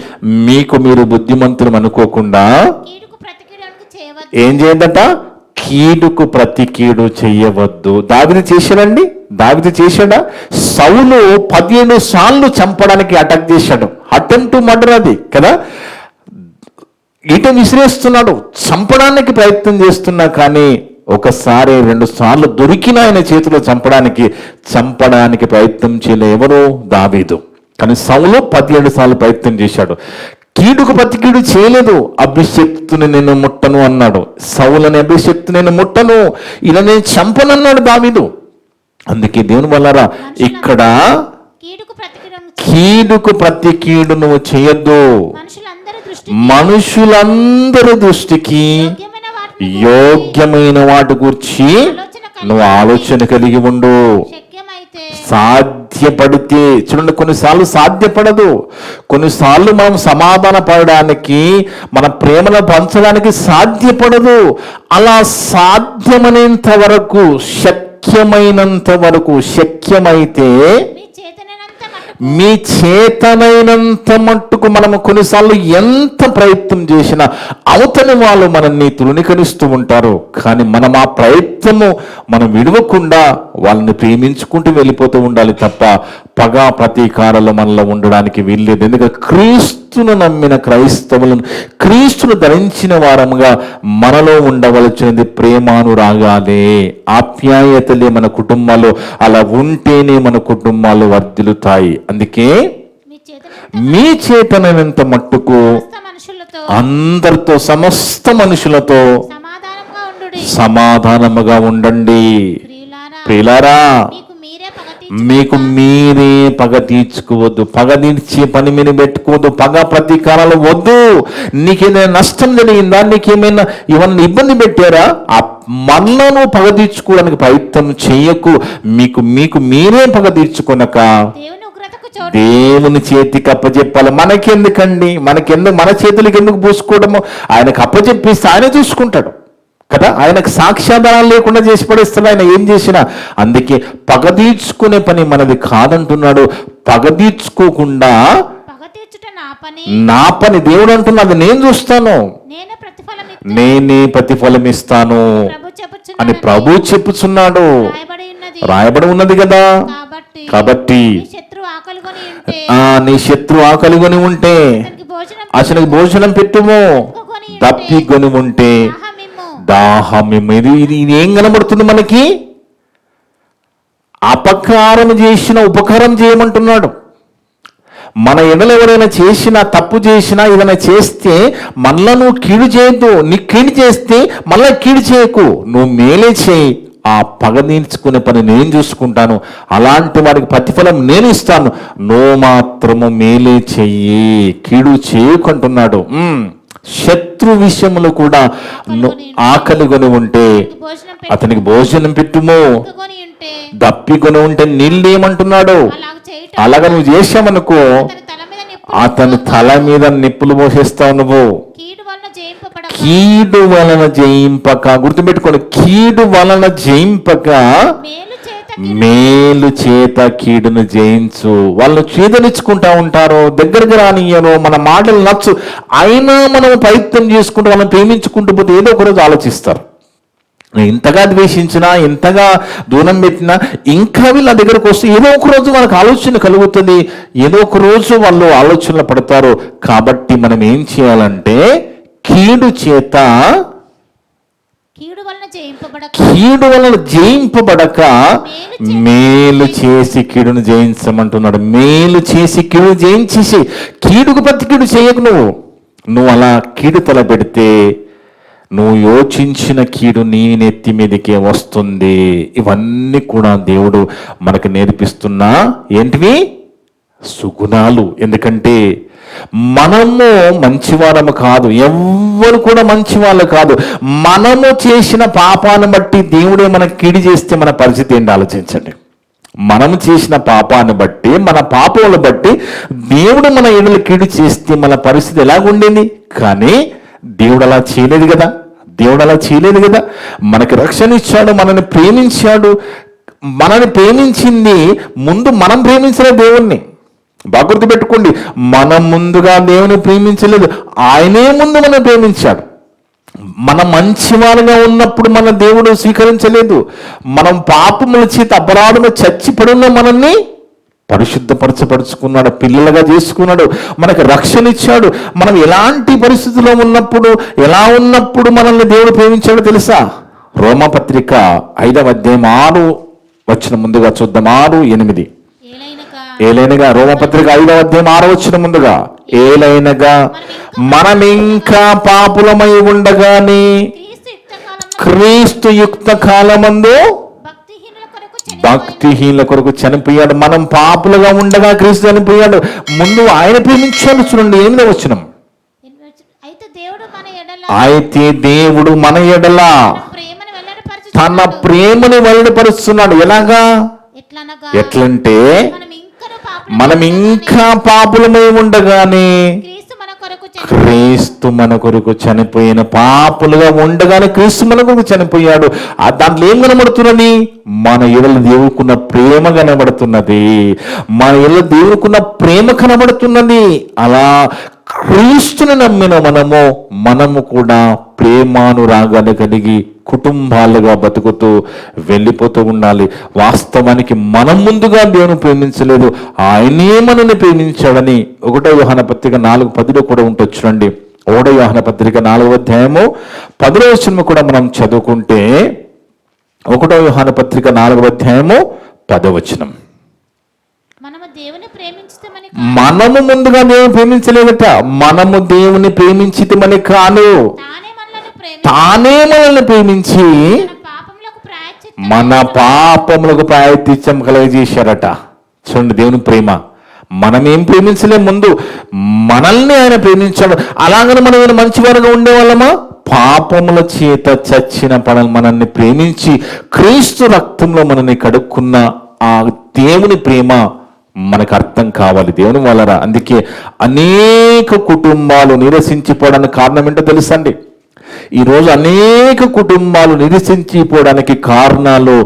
మీకు మీరు బుద్ధిమంతులు అనుకోకుండా ఏం చేయదట? కీడుకు ప్రతి కీడు చెయ్యవద్దు. దావీదు చేశాడండి, దావీదు చేశాడా? సౌలు 17 సార్లు చంపడానికి అటాక్ చేశాడు. అటెంప్ట్ టు మర్డర్ అది కదా. ఈట విసిరేస్తున్నాడు, చంపడానికి ప్రయత్నం చేస్తున్నా కానీ ఒకసారి 2 సార్లు దొరికిన ఆయన చేతిలో చంపడానికి ప్రయత్నం చేయలే ఎవరు? దావీదు. కానీ సౌలు 17 సార్లు ప్రయత్నం చేశాడు. కీడుకు ప్రతి కీడు చేయలేదు. అభిషక్తుని నేను ముట్టను అన్నాడు. సౌలని అభిషక్తు నేను ముట్టను, ఇలా నేను చంపనన్నాడు దావీదు. అందుకే దేవుని వల్లరా ఇక్కడ కీడుకు ప్రతి కీడు నువ్వు చేయొద్దు. మనుషులందరి దృష్టికి యోగ్యమైన వాటి గురించి నువ్వు ఆలోచన కలిగి ఉండు. సాధ్యపడితే చూడండి, కొన్నిసార్లు సాధ్యపడదు. కొన్నిసార్లు మనం సమాధాన పడడానికి, మన ప్రేమను పంచడానికి సాధ్యపడదు. అలా సాధ్యమైనంత వరకు, శక్యమైనంత వరకు, శక్యమైతే మీ చేతనైనంత మట్టుకు మనము కొన్నిసార్లు ఎంత ప్రయత్నం చేసినా అవతలి వాళ్ళు మనల్ని తృణీకరిస్తూ ఉంటారు. కానీ మనం ఆ ప్రయత్నము మనం విడవకుండా వాళ్ళని ప్రేమించుకుంటూ వెళ్ళిపోతూ ఉండాలి తప్ప పగా ప్రతీకారాలు మనలో ఉండడానికి వీల్లేదు. ఎందుకంటే క్రీస్తును నమ్మిన క్రైస్తవులను, క్రీస్తును ధరించిన వారముగా మనలో ఉండవలసినది ప్రేమానురాగాలే, ఆప్యాయతలే మన కుటుంబాల్లో. అలా ఉంటేనే మన కుటుంబాలు వర్ధిల్లుతాయి. అందుకే మీ చేతనైనంత మట్టుకు అందరితో, సమస్త మనుషులతో సమాధానముగా ఉండండి. ప్రియులారా, మీకు మీరే పగ తీర్చుకోవద్దు, పగ తీర్చే పని మీరు పెట్టుకోవద్దు, పగ ప్రతీకారాలు వద్దు. నీకేమైనా నష్టం జరిగిందా, నీకేమైనా ఇవన్నీ ఇబ్బంది పెట్టారా, ఆ మనలో నువ్వు పగ తీర్చుకోవడానికి ప్రయత్నం చేయకు. మీకు మీరే పగ తీర్చుకొనక దేవుని చేతికి అప్పచెప్పాలి. మనకెందుకండి, మన చేతులకి ఎందుకు పూసుకోవడము? ఆయనకు అప్పచెప్పిస్తే ఆయన చూసుకుంటాడు కదా. ఆయనకు సాక్ష్యాధారాలు లేకుండా చేసి పడేస్తాడు ఆయన ఏం చేసినా. అందుకే పగ తీర్చుకునే పని మనది కాదంటున్నాడు. పగ తీర్చుకోకుండా నా పని దేవుడు అంటున్నాడు, నేను చూస్తాను, నేనే ప్రతిఫలం ఇస్తాను అని ప్రభు చెప్పుచున్నాడు. రాయబడి ఉన్నది కదా. కాబట్టి నీ శత్రువు ఆకలిగొని ఉంటే అతనికి భోజనం పెట్టుము, దప్పిగొని ఉంటే దాహం. ఇది ఏం కనబడుతుంది మనకి? అపకారం చేసిన ఉపకారం చేయమంటున్నాడు. మన ఎడలు ఎవరైనా చేసినా, తప్పు చేసినా, ఏదైనా చేస్తే మళ్ళా నువ్వు కీడు చేయొద్దు. నీకు కీడు చేస్తే మళ్ళా కీడు చేయకు, నువ్వు మేలే చేయి. ఆ పగ తీర్చుకునే పని నేను చూసుకుంటాను, అలాంటి వారికి ప్రతిఫలం నేను ఇస్తాను, నువ్వు మాత్రము మేలే చెయ్యి, కీడు చేయకుంటున్నాడు. శత్రు విషయంలో కూడా ఆకలిగొని ఉంటే అతనికి భోజనం పెట్టుము, దప్పికొని ఉంటే నీళ్ళు ఏమంటున్నాడు? అలాగా నువ్వు చేసామనుకో అతని తల మీద నిప్పులు పోసేస్తావు. నువ్వు కీడు వలన జయింపక, గుర్తుపెట్టుకోండి, కీడు వలన జయింపక మేలు చేత కీడును జయించు. వాళ్ళు చేదరించుకుంటా ఉంటారు, దగ్గరికి రానియరు, మన మాటలు నచ్చు, అయినా మనం ప్రయత్నం చేసుకుంటూ వాళ్ళని ప్రేమించుకుంటూ పోతే ఏదో ఒక రోజు ఆలోచిస్తారు. ఇంతగా ద్వేషించినా, ఇంతగా దూరం పెట్టినా ఇంకా వీళ్ళ దగ్గరకు వస్తే ఏదో ఒక రోజు వాళ్ళకి ఆలోచన కలుగుతుంది, ఏదో ఒక రోజు వాళ్ళు ఆలోచనలు పడతారు. కాబట్టి మనం ఏం చేయాలంటే కీడు చేత జయింపబడక మేలు చేసి కీడును జయించమంటున్నాడు. మేలు చేసి కీడు జయించేసి, కీడుకు ప్రతి కీడు చేయకు. నువ్వు అలా కీడు తలపెడితే నువ్వు యోచించిన కీడు నీ నెత్తి మీదకే వస్తుంది. ఇవన్నీ కూడా దేవుడు మనకు నేర్పిస్తున్నా ఏంటివి? సుగుణాలు. ఎందుకంటే మనము మంచివారము కాదు, ఎవ్వరు కూడా మంచి వాళ్ళు కాదు. మనము చేసిన పాపాన్ని బట్టి దేవుడే మనకు కీడు చేస్తే మన పరిస్థితి ఏంటి ఆలోచించండి. మనము చేసిన పాపాన్ని బట్టి, మన పాపములు బట్టి దేవుడు మన ఎడలు కీడు చేస్తే మన పరిస్థితి ఎలాగుండేది? కానీ దేవుడు అలా చేయలేదు కదా. మనకి రక్షణ ఇచ్చాడు, మనల్ని ప్రేమించాడు. మనల్ని ప్రేమించింది ముందు మనం ప్రేమించలే దేవుణ్ణి. బాగా గుర్తుపెట్టుకోండి, మనం ముందుగా దేవుని ప్రేమించలేదు, ఆయనే ముందు మనం ప్రేమించాడు. మనం మంచివారుగా ఉన్నప్పుడు మన దేవుడు స్వీకరించలేదు. మనం పాపముల చేత అపరాధము చచ్చిపడిన మనల్ని పరిశుద్ధపరచపరుచుకున్నాడు, పిల్లలుగా చేసుకున్నాడు, మనకు రక్షణ ఇచ్చాడు. మనం ఎలాంటి పరిస్థితుల్లో ఉన్నప్పుడు, ఎలా ఉన్నప్పుడు మనల్ని దేవుడు ప్రేమించాడో తెలుసా? రోమాపత్రిక 5వ అధ్యాయం 6 వచ్చిన ముందుగా చూద్దాం. 6-8. ఏలైనగా, రోమపత్రిక 5వ అధ్యాయం 6 వచ్చిన ముందుగా, ఏలైనగా మనం ఇంకా పాపులమై ఉండగానే క్రీస్తు యుక్త కాలమందు భక్తిహీనుల కొరకు చనిపోయాడు. మనం పాపులుగా ఉండగా క్రీస్తు చనిపోయాడు. ముందు ఆయన ప్రేమించాడు. చూడండి 8వ వచనం, అయితే దేవుడు మన ఎడల తన ప్రేమను వెల్లడిపరుస్తున్నాడు. ఎలాగా? ఎట్లంటే మనం ఇంకా పాపులమై ఉండగానే క్రీస్తు మన కొరకు చనిపోయిన, పాపులుగా ఉండగానే క్రీస్తు మన కొరకు చనిపోయాడు. దాంట్లో ఏం కనబడుతున్నది? మన ఎడల దేవుకున్న ప్రేమ కనబడుతున్నది. మన ఎడల దేవుకున్న ప్రేమ కనబడుతున్నది. అలా క్రీస్తుని నమ్మిన మనము కూడా ప్రేమానురాగాన్ని కలిగి కుటుంబాలుగా బతుకుతూ వెళ్ళిపోతూ ఉండాలి. వాస్తవానికి మనం ముందుగా దేవుని ప్రేమించలేదు, ఆయనే మనల్ని ప్రేమించాడని 1వ యోహాను పత్రిక 4:10 కూడా ఉంటుంది. చూడండి, 1వ యోహాను పత్రిక 4వ అధ్యాయము 10వ వచనం కూడా మనం చదువుకుంటే, 1వ యోహాను పత్రిక 4వ అధ్యాయము 10వ వచనం, మనము ముందుగా దేవుని ప్రేమించలేదట, మనము దేవుని ప్రేమించితమని కాను, తానే మనల్ని ప్రేమించి మన పాపములకు ప్రాయశ్చిత్తం కలుగజేశారట. చూడండి దేవుని ప్రేమ. మనమేం ప్రేమించలే, ముందు మనల్ని ఆయన ప్రేమించాడు. అలాగని మనం ఏమైనా మంచివారుగా ఉండేవాళ్ళమా? పాపముల చేత చచ్చిన మనల్ని ప్రేమించి క్రీస్తు రక్తంలో మనల్ని కడుక్కున్న ఆ దేవుని ప్రేమ మనకు అర్థం కావాలి దేవుని వలన. అందుకే అనేక కుటుంబాలు నిరసించిపోవడానికి కారణం ఏంటో తెలుసండి. ఈరోజు అనేక కుటుంబాలు నిరసించిపోవడానికి కారణాలు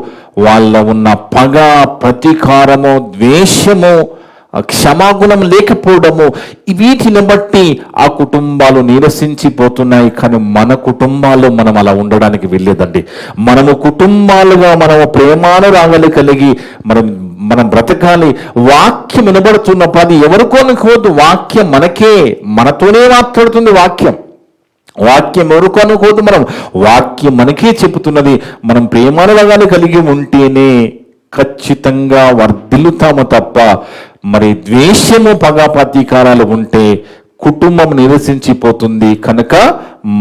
వాళ్ళ ఉన్న పగ, ప్రతీకారము, ద్వేషము, క్షమాగుణం లేకపోవడము. వీటిని బట్టి ఆ కుటుంబాలు నీరసించిపోతున్నాయి. కానీ మన కుటుంబాల్లో మనం అలా ఉండడానికి వెళ్ళేదండి. మనము కుటుంబాలుగా మనము ప్రేమానురాగాలు కలిగి మనం బ్రతకాలి. వాక్యం వినబడుతున్నప్పుడు అది ఎవరికోనుకోవద్దు. వాక్యం మనతోనే మాట్లాడుతుంది. వాక్యం ఎవరికోనుకోవద్దు. వాక్యం మనకే చెబుతున్నది. మనం ప్రేమానురాగాలు కలిగి ఉంటేనే ఖచ్చితంగా వర్ధిల్లుతాము తప్ప ద్వేషము, పగ, ప్రతీకారాలు ఉంటే కుటుంబం నిరసించిపోతుంది. కనుక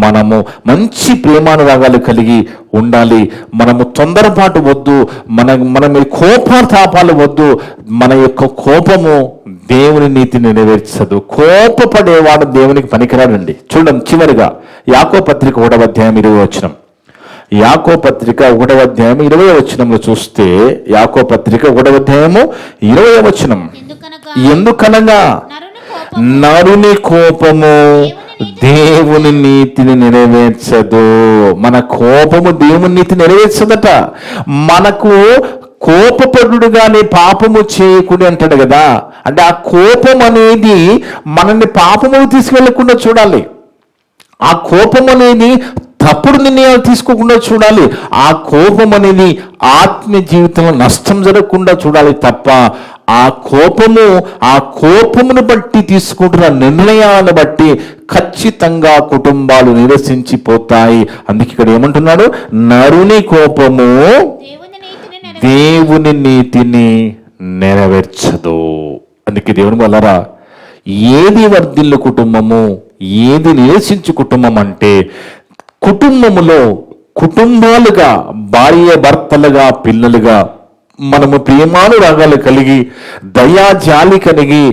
మనము మంచి ప్రేమానురాగాలు కలిగి ఉండాలి. మనము తొందరపాటు వద్దు, మన కోపతాపాలు వద్దు. మన యొక్క కోపము దేవుని నీతిని నెరవేర్చదు. కోపపడేవాడు దేవునికి పనికిరాడండి. చూడండి చివరిగా యాకోబు పత్రిక 1వ అధ్యాయం 20వ వచనం. యాకోబు పత్రిక 1వ అధ్యాయం 20వ వచనంలో చూస్తే, యాకోబు పత్రిక 1వ అధ్యాయము 20వ వచనం, ఎందుకనగా నరుని కోపము దేవుని నీతిని నెరవేర్చదు. మన కోపము దేవుని నీతి నెరవేర్చదట. మనకు కోపపడుగానే పాపము చేయకుడి అంటాడు కదా. అంటే ఆ కోపం అనేది మనల్ని పాపములు తీసుకెళ్లకుండా చూడాలి. ఆ కోపం అనేది తప్పుడు నిర్ణయాలు తీసుకోకుండా చూడాలి. ఆ కోపం అనేది ఆత్మీయ జీవితంలో నష్టం జరగకుండా చూడాలి తప్ప ఆ కోపమును బట్టి తీసుకుంటున్న నిర్ణయాలను బట్టి ఖచ్చితంగా కుటుంబాలు నిరసించిపోతాయి. అందుకే ఇక్కడ ఏమంటున్నాడు, నరుని కోపము దేవుని నీతిని నెరవేర్చదు. అందుకే దేవుని వల్లరా, ఏది వర్ధిల్లు కుటుంబము, ఏది నిరసించు కుటుంబం అంటే, కుటుంబాలుగా భార్య భర్తలుగా పిల్లలుగా మనము ప్రేమానురాగాలు కలిగి దయాజాలి కలిగి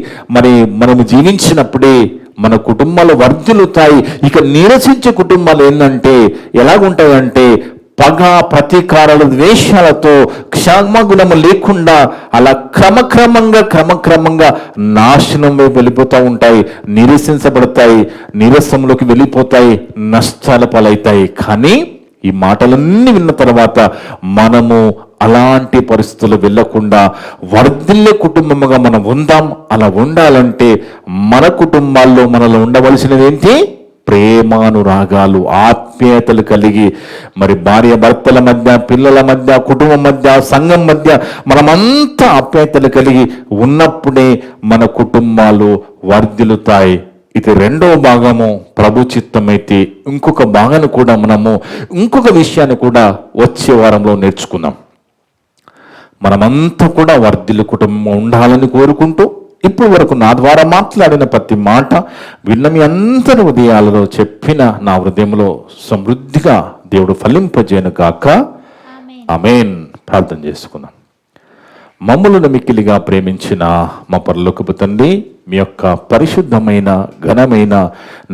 మనము జీవించినప్పుడే మన కుటుంబాలు వర్ధిల్లుతాయి. ఇక నిరసించే కుటుంబాలు ఏంటంటే ఎలాగుంటాయంటే, పగ ప్రతీకారాలు ద్వేషాలతో క్షమాగుణము లేకుండా అలా క్రమక్రమంగా నాశనం వైపు వెళ్ళిపోతూ ఉంటాయి, నిరసించబడతాయి, నీరసంలోకి వెళ్ళిపోతాయి, నష్టాల పాలవుతాయి. కానీ ఈ మాటలన్నీ విన్న తర్వాత మనము అలాంటి పరిస్థితులు వెళ్ళకుండా వర్ధిల్లే కుటుంబముగా మనం ఉందాం. అలా ఉండాలంటే మన కుటుంబాల్లో మనలో ఉండవలసినది ఏంటి? ప్రేమానురాగాలు, ఆప్యాయతలు కలిగి భార్య భర్తల మధ్య, పిల్లల మధ్య, కుటుంబం మధ్య, సంఘం మధ్య మనమంతా ఆప్యాయతలు కలిగి ఉన్నప్పుడే మన కుటుంబాలు వర్ధిల్లుతాయి. ఇది రెండవ భాగము. ప్రభు చిత్తమైతే ఇంకొక భాగాన్ని కూడా ఇంకొక విషయాన్ని కూడా వచ్చే వారంలో నేర్చుకుందాం. మనమంతా కూడా వర్ధిల్లు కుటుంబం ఉండాలని కోరుకుంటూ, ఇప్పుడు వరకు నా ద్వారా మాట్లాడిన ప్రతి మాట విన్న మీ అందరి హృదయాలలో చెప్పిన నా హృదయంలో సమృద్ధిగా దేవుడు ఫలింపజేయను గాక. ఆమేన్. ప్రార్థన చేసుకుందాం. మమ్ములను మిక్కిలిగా ప్రేమించిన మా పరలోకపు తండ్రి, మీ యొక్క పరిశుద్ధమైన ఘనమైన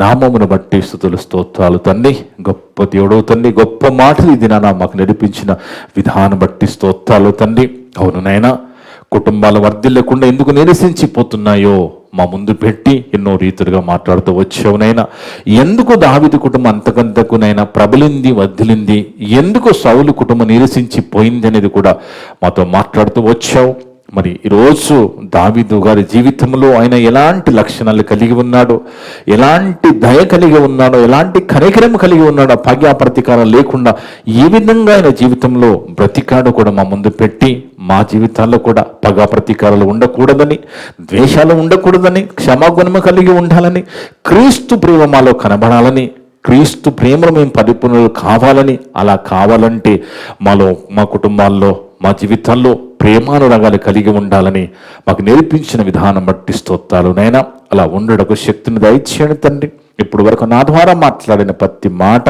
నామమును బట్టి స్తుతులు స్తోత్రాలు తండ్రి. గొప్ప దేవుడు తండ్రి, గొప్ప మాటలు ఇది మాకు నడిపించిన విధానం బట్టి స్తోత్రాలు తండ్రి. అవును నాయనా, కుటుంబాలు వర్ధిల్లకుండా ఎందుకు నిరసించిపోతున్నాయో మా ముందు పెట్టి ఎన్నో రీతులుగా మాట్లాడుతూ వచ్చావునైనా. ఎందుకు దావీదు కుటుంబం అంతకంతకునైనా ప్రబలింది, వర్ధిలింది, ఎందుకు సౌలు కుటుంబం నిరసించిపోయింది అనేది కూడా మాతో మాట్లాడుతూ వచ్చావు. ఈరోజు దావీదు గారి జీవితంలో ఆయన ఎలాంటి లక్షణాలు కలిగి ఉన్నాడో, ఎలాంటి దయ కలిగి ఉన్నాడో, ఎలాంటి కనికరం కలిగి ఉన్నాడో, పగ ప్రతీకారం లేకుండా ఏ విధంగా ఆయన జీవితంలో బ్రతికాడో కూడా మా ముందు పెట్టి, మా జీవితాల్లో కూడా పగ ప్రతీకారాలు ఉండకూడదని, ద్వేషాలు ఉండకూడదని, క్షమాగుణము కలిగి ఉండాలని, క్రీస్తు ప్రేమ మాలో కనబడాలని, క్రీస్తు ప్రేమను మేము పరిపూర్ణులు కావాలని, అలా కావాలంటే మా కుటుంబాల్లో, మా జీవితాల్లో ప్రేమానురాగాలు కలిగి ఉండాలని మాకు నేర్పించిన విధానం బట్టి స్తోత్రాలు నైనా. అలా ఉండడకు శక్తిని దయచేయండి తండ్రి. ఇప్పుడు వరకు నా ద్వారా మాట్లాడిన ప్రతి మాట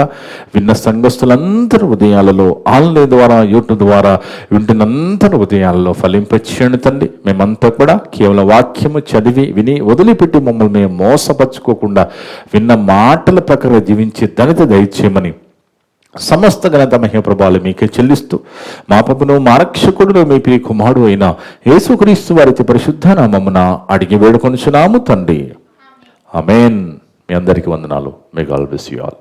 విన్న సంఘస్థులందరి హృదయాలలో, ఆన్లైన్ ద్వారా, యూట్యూబ్ ద్వారా వింటున్నందరి హృదయాలలో ఫలింపచేయండి తండ్రి. మేమంతా కూడా కేవలం వాక్యము చదివి విని వదిలిపెట్టి మమ్మల్ని మేము మోసపరుచుకోకుండా విన్న మాటల ప్రకారం జీవించే ధన్యత దయచేయమని సమస్త ఘనత మహిమ ప్రభావాలు మీకే చెల్లిస్తూ, మా ప్రభువును మా రక్షకుడును మీ ప్రియ కుమారుడు అయిన యేసుక్రీస్తు వారి పరిశుద్ధ నామమున అడిగి వేడుకొనుచున్నాము తండ్రి. ఆమేన్. మీ అందరికీ వందనాలు. May God bless you all.